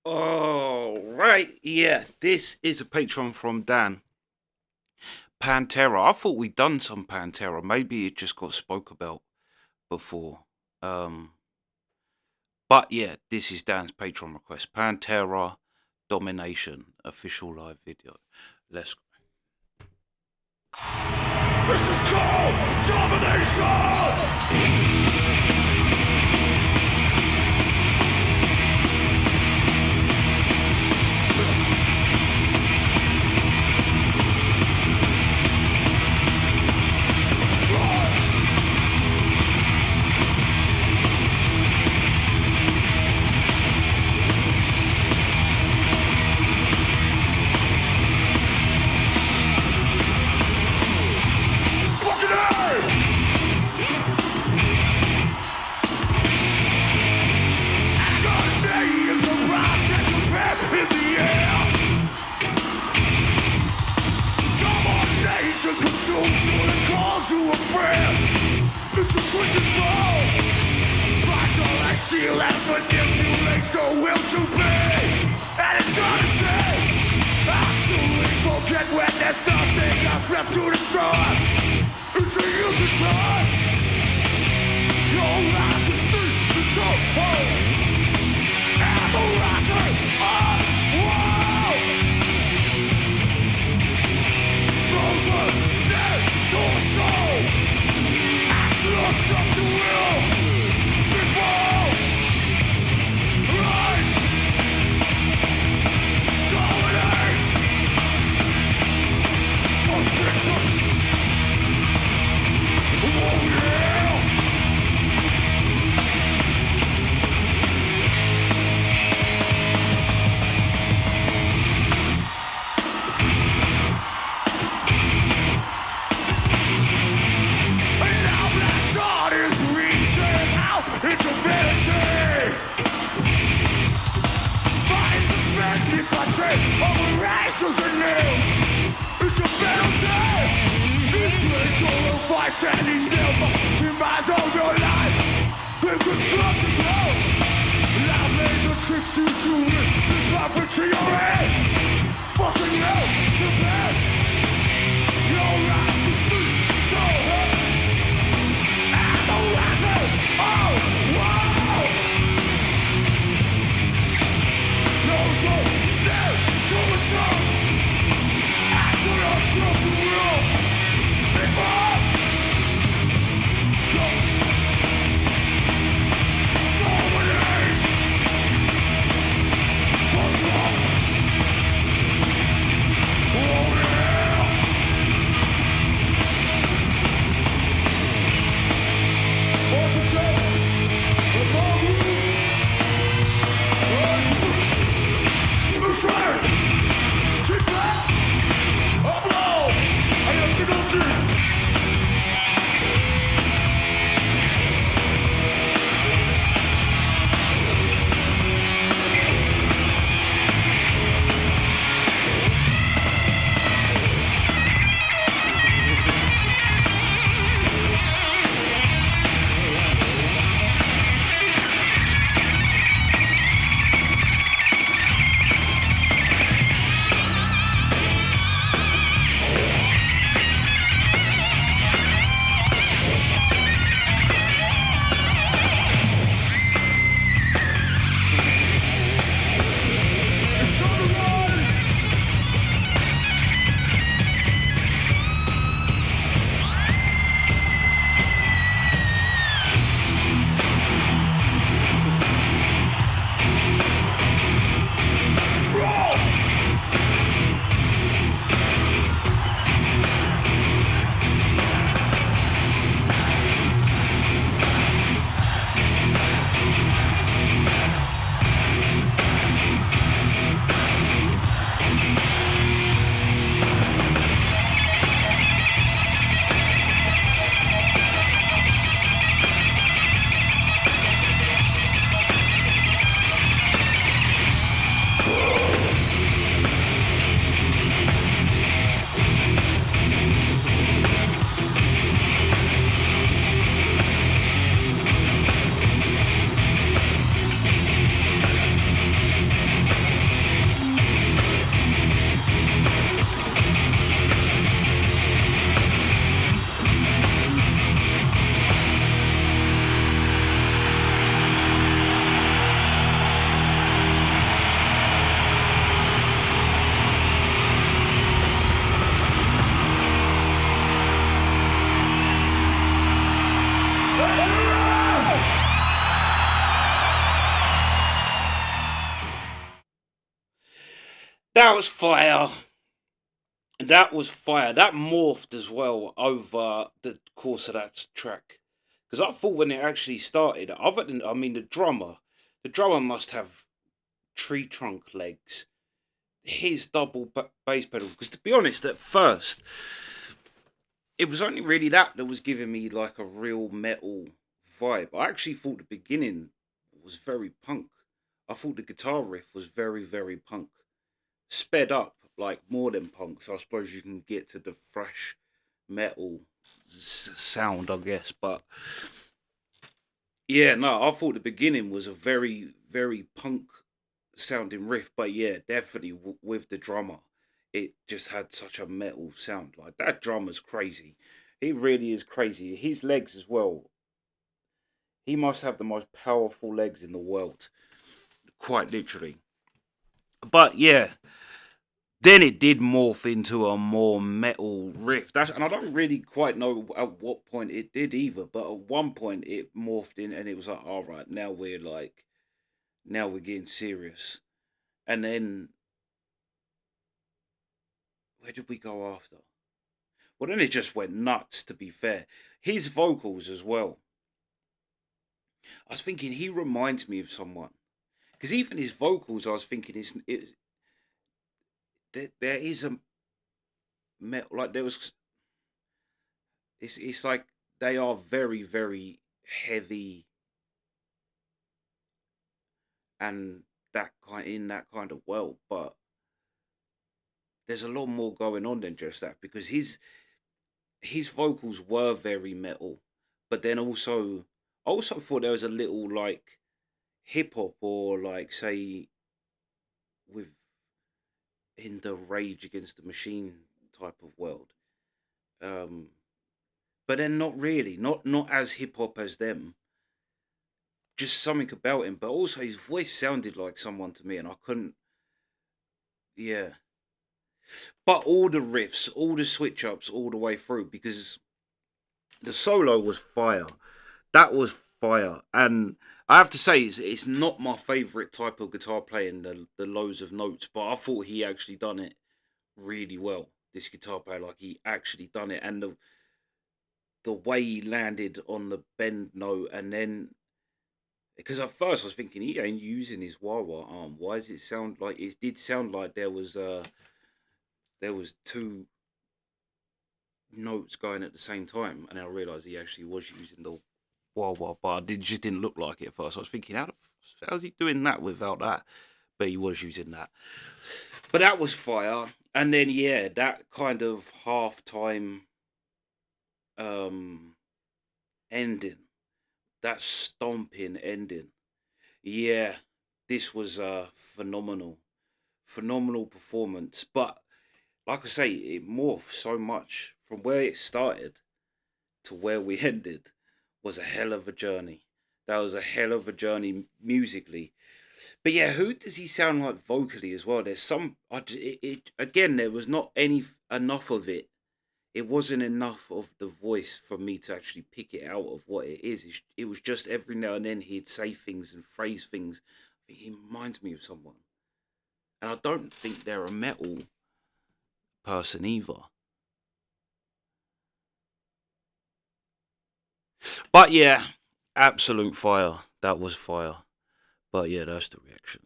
Oh, right. Yeah, this is a Patreon from Dan. Pantera. I thought we'd done some Pantera. Maybe it just got spoke about before. Um, but yeah, this is Dan's Patreon request. Pantera Domination official live video. Let's go. This is called Domination! Fucking in the air. Domination consumes you and calls you a friend. It's a twisted flow. Vital like steel and manipulate so will to be. And it's hard to say. I'll soon forget when there's nothing else left to destroy. It's a music blood. Your life is free to toe. Operations are new. It's a penalty. It's lethal advice and he's never demise of your life. It could start to blow. Loud laser tricks you to it. Laughing to your head. Forcing you to bed. Your life to see. To hurt. And the answer. Oh, wow. No soul. Stay. To the sun, ask yourself the will. Before go, dominate. What's up? Oh yeah. What's it say? Above you. Listen. Keep back, a blow, a That was fire. That was fire. That morphed as well over the course of that track. Because I thought when it actually started, other than, I mean, the drummer must have tree trunk legs. His double bass pedal. Because to be honest, at first, it was only really that was giving me like a real metal vibe. I actually thought the beginning was very punk. I thought the guitar riff was very, very punk. Sped up like more than punk, so I suppose you can get to the thrash metal sound, I guess. But yeah, no, I thought the beginning was a very, very punk sounding riff. But yeah, definitely with the drummer, it just had such a metal sound. Like that drummer's crazy. He really is crazy. His legs as well. He must have the most powerful legs in the world, quite literally. But yeah, then it did morph into a more metal riff. And I don't really quite know at what point it did either. But at one point it morphed in, and it was like, all right, now we're getting serious. And then where did we go after? Well, then it just went nuts. To be fair, his vocals as well. I was thinking he reminds me of someone because even his vocals, I was thinking there is a metal like there was. It's like they are very, very heavy and that kind of world, but there's a lot more going on than just that because his vocals were very metal, but then I also thought there was a little like hip hop or like say with in the Rage Against the Machine type of world. Um, but then not really, not as hip hop as them. Just something about him, but also his voice sounded like someone to me, and I couldn't. Yeah, but all the riffs, all the switch ups, all the way through because the solo was fire. That was fire, and I have to say it's not my favorite type of guitar playing the loads of notes, but I thought he actually done it really well. This guitar player, like he actually done it, and the way he landed on the bend note, and then because at first I was thinking he ain't using his wah wah arm. Why does it sound like it did sound like there was two notes going at the same time, and I realised he actually was using the wah wah, but it just didn't look like it at first. I was thinking, how's he doing that without that? But he was using that. But that was fire, and then yeah, that kind of halftime um ending, that stomping ending. Yeah, this was a phenomenal performance. But like I say, it morphed so much from where it started to where we ended was a hell of a journey. That was a hell of a journey musically. But yeah, who does he sound like vocally as well? There's some. Again, there was not enough of it. It wasn't enough of the voice for me to actually pick it out of what it is. It was just every now and then he'd say things and phrase things. He reminds me of someone, and I don't think they're a metal person either. But yeah, absolute fire. That was fire. But yeah, that's the reaction.